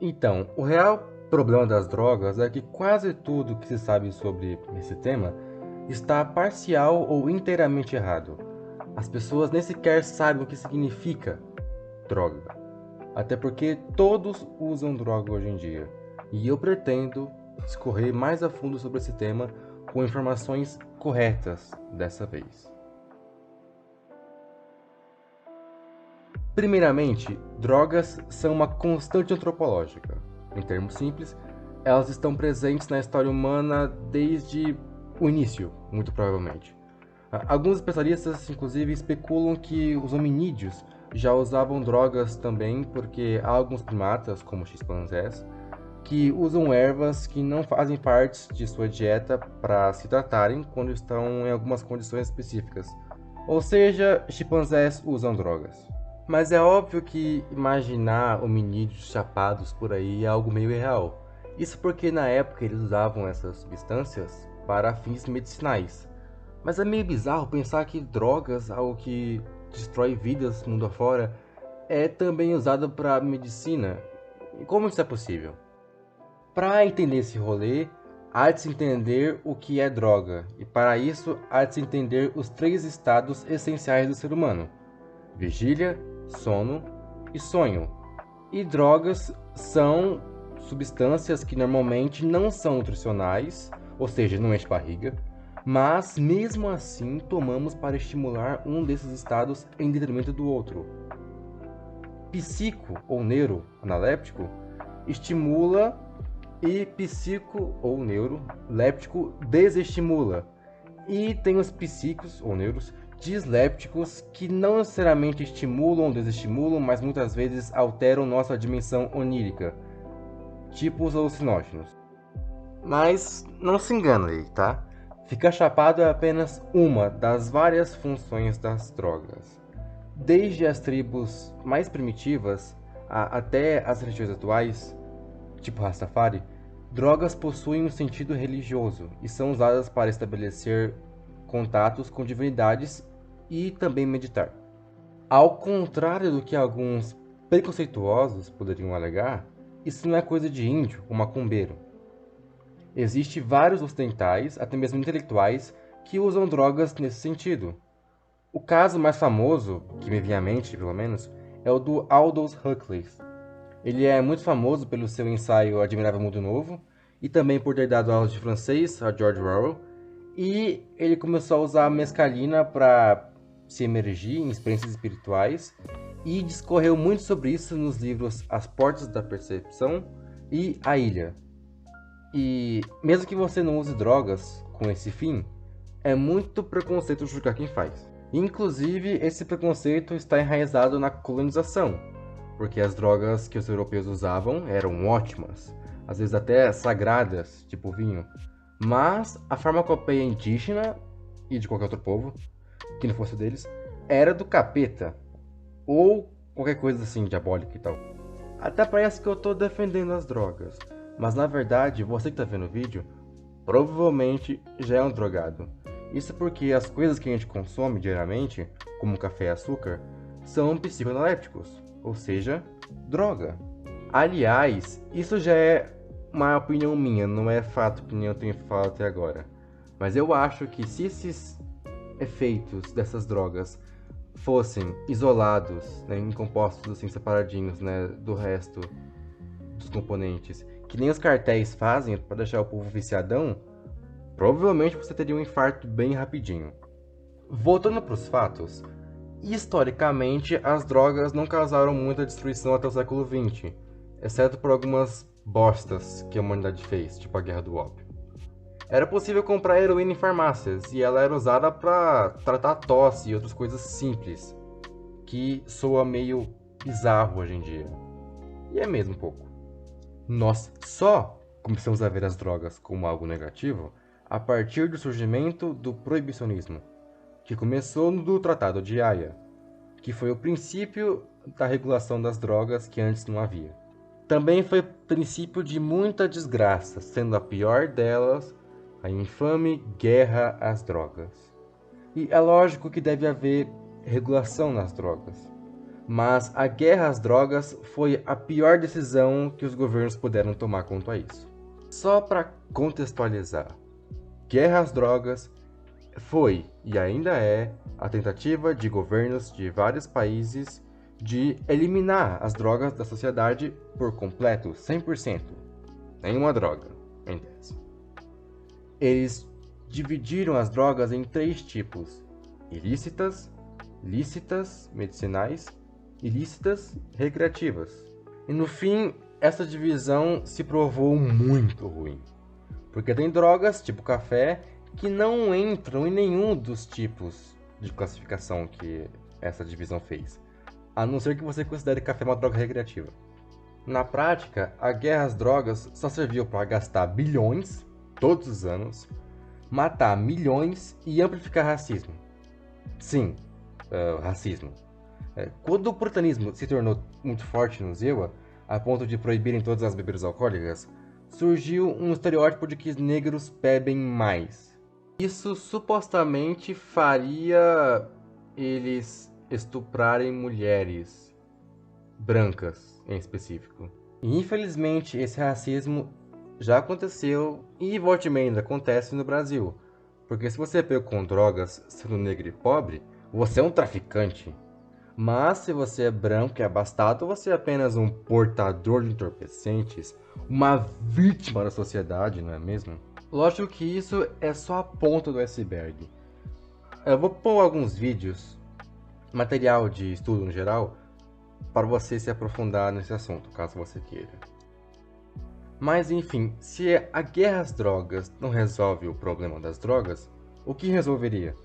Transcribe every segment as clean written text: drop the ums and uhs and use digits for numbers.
Então, o real problema das drogas é que quase tudo que se sabe sobre esse tema está parcial ou inteiramente errado. As pessoas nem sequer sabem o que significa droga, até porque todos usam droga hoje em dia. E eu pretendo discorrer mais a fundo sobre esse tema com informações corretas dessa vez. Primeiramente, drogas são uma constante antropológica. Em termos simples, elas estão presentes na história humana desde o início, muito provavelmente. Alguns especialistas, inclusive, especulam que os hominídeos já usavam drogas também, porque há alguns primatas, como os chimpanzés, que usam ervas que não fazem parte de sua dieta para se tratarem quando estão em algumas condições específicas. Ou seja, chimpanzés usam drogas. Mas é óbvio que imaginar hominídeos chapados por aí é algo meio irreal. Isso porque na época eles usavam essas substâncias para fins medicinais. Mas é meio bizarro pensar que drogas, algo que destrói vidas mundo afora, é também usado para medicina. E como isso é possível? Para entender esse rolê, há de se entender o que é droga, e para isso há de se entender os três estados essenciais do ser humano: vigília, sono e sonho. E drogas são substâncias que normalmente não são nutricionais, ou seja, não enche barriga, mas mesmo assim tomamos para estimular um desses estados em detrimento do outro. Psico ou neuro analéptico estimula e psico ou neuro léptico desestimula. E tem os psíquicos ou neuros dislépticos que não necessariamente estimulam ou desestimulam, mas muitas vezes alteram nossa dimensão onírica, tipo os alucinógenos. Mas não se engane aí, tá? Ficar chapado é apenas uma das várias funções das drogas. Desde as tribos mais primitivas até as religiões atuais, tipo Rastafari, drogas possuem um sentido religioso e são usadas para estabelecer contatos com divindades e também meditar. Ao contrário do que alguns preconceituosos poderiam alegar, isso não é coisa de índio ou macumbeiro. Existem vários ocidentais, até mesmo intelectuais, que usam drogas nesse sentido. O caso mais famoso, que me vem à mente pelo menos, é o do Aldous Huxley. Ele é muito famoso pelo seu ensaio Admirável Mundo Novo e também por ter dado aulas de francês a George Orwell. E ele começou a usar a mescalina para se emergir em experiências espirituais e discorreu muito sobre isso nos livros As Portas da Percepção e A Ilha. E mesmo que você não use drogas com esse fim, é muito preconceito julgar quem faz. Inclusive, esse preconceito está enraizado na colonização, porque as drogas que os europeus usavam eram ótimas, às vezes até sagradas, tipo vinho. Mas a farmacopeia indígena e de qualquer outro povo, que não fosse deles, era do capeta, ou qualquer coisa assim diabólica e tal. Até parece que eu tô defendendo as drogas, mas na verdade, você que tá vendo o vídeo, provavelmente já é um drogado. Isso porque as coisas que a gente consome diariamente, como café e açúcar, são psicoanalépticos, ou seja, droga. Aliás, isso já é uma opinião minha, não é fato que nem eu tenho falado até agora. Mas eu acho que se esses efeitos dessas drogas fossem isolados, né, em compostos assim separadinhos, né, do resto dos componentes, que nem os cartéis fazem para deixar o povo viciadão, provavelmente você teria um infarto bem rapidinho. Voltando para os fatos, historicamente as drogas não causaram muita destruição até o século XX, exceto por algumas bostas que a humanidade fez, tipo a Guerra do Ópio. Era possível comprar heroína em farmácias e ela era usada para tratar tosse e outras coisas simples, que soa meio bizarro hoje em dia. E é mesmo um pouco. Nós só começamos a ver as drogas como algo negativo a partir do surgimento do proibicionismo, que começou no Tratado de Haia, que foi o princípio da regulação das drogas que antes não havia. Também foi princípio de muita desgraça, sendo a pior delas a infame guerra às drogas. E é lógico que deve haver regulação nas drogas, mas a guerra às drogas foi a pior decisão que os governos puderam tomar quanto a isso. Só para contextualizar, guerra às drogas foi e ainda é a tentativa de governos de vários países de eliminar as drogas da sociedade por completo, 100%. Nenhuma droga, em tese. Eles dividiram as drogas em 3 tipos: ilícitas, lícitas, medicinais, ilícitas, recreativas. E no fim, essa divisão se provou muito ruim. Porque tem drogas, tipo café, que não entram em nenhum dos tipos de classificação que essa divisão fez, a não ser que você considere café uma droga recreativa. Na prática, a guerra às drogas só serviu para gastar bilhões, todos os anos, matar milhões e amplificar racismo. Sim, racismo. Quando o puritanismo se tornou muito forte no Zewa, a ponto de proibirem todas as bebidas alcoólicas, surgiu um estereótipo de que os negros bebem mais. Isso supostamente faria eles estuprarem mulheres brancas, em específico. E infelizmente esse racismo já aconteceu e volta e meia ainda acontece no Brasil. Porque se você é pego com drogas sendo negro e pobre, você é um traficante. Mas se você é branco e abastado, você é apenas um portador de entorpecentes, uma vítima da sociedade, não é mesmo? Lógico que isso é só a ponta do iceberg. Eu vou pôr alguns vídeos, material de estudo no geral, para você se aprofundar nesse assunto, caso você queira. Mas enfim, se a guerra às drogas não resolve o problema das drogas, o que resolveria?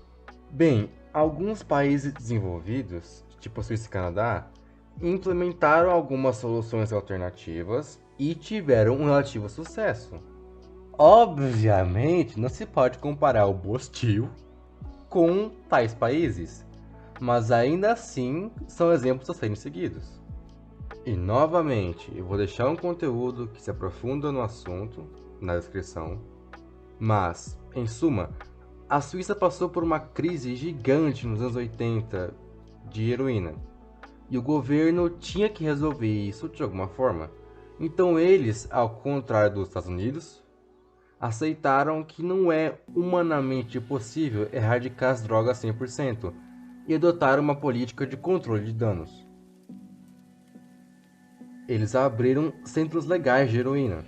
Bem, alguns países desenvolvidos, tipo Suíça e Canadá, implementaram algumas soluções alternativas e tiveram um relativo sucesso. Obviamente, não se pode comparar o Bostil com tais países, mas ainda assim são exemplos a serem seguidos. E novamente, eu vou deixar um conteúdo que se aprofunda no assunto na descrição, mas, em suma, a Suíça passou por uma crise gigante nos anos 80 de heroína, e o governo tinha que resolver isso de alguma forma. Então eles, ao contrário dos Estados Unidos, aceitaram que não é humanamente possível erradicar as drogas 100% e adotaram uma política de controle de danos. Eles abriram centros legais de heroína.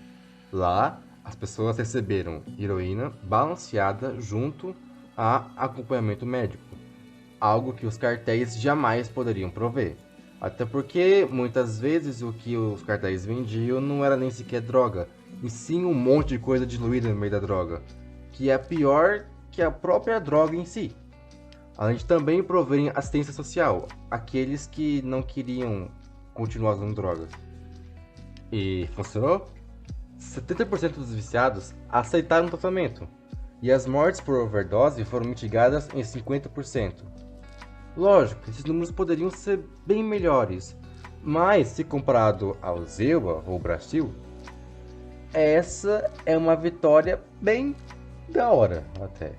Lá, as pessoas receberam heroína balanceada junto a acompanhamento médico, algo que os cartéis jamais poderiam prover. Até porque, muitas vezes, o que os cartéis vendiam não era nem sequer droga, e sim um monte de coisa diluída no meio da droga, que é pior que a própria droga em si. Além de também proverem assistência social, aqueles que não queriam continuar usando drogas. E funcionou? 70% dos viciados aceitaram o tratamento, e as mortes por overdose foram mitigadas em 50%. Lógico, esses números poderiam ser bem melhores, mas se comparado ao Zewa ou Brasil, essa é uma vitória bem da hora até.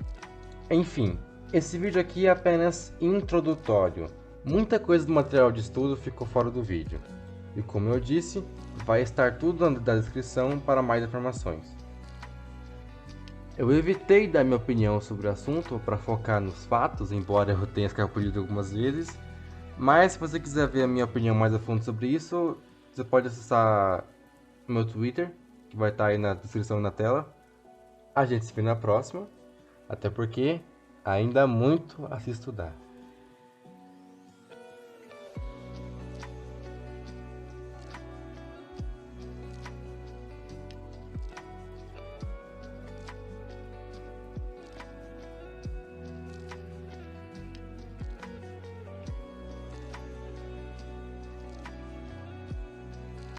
Enfim, esse vídeo aqui é apenas introdutório. Muita coisa do material de estudo ficou fora do vídeo. E como eu disse, vai estar tudo na descrição para mais informações. Eu evitei dar minha opinião sobre o assunto para focar nos fatos, embora eu tenha escapulido algumas vezes. Mas se você quiser ver a minha opinião mais a fundo sobre isso, você pode acessar o meu Twitter, que vai estar aí na descrição e na tela. A gente se vê na próxima, até porque ainda há muito a se estudar.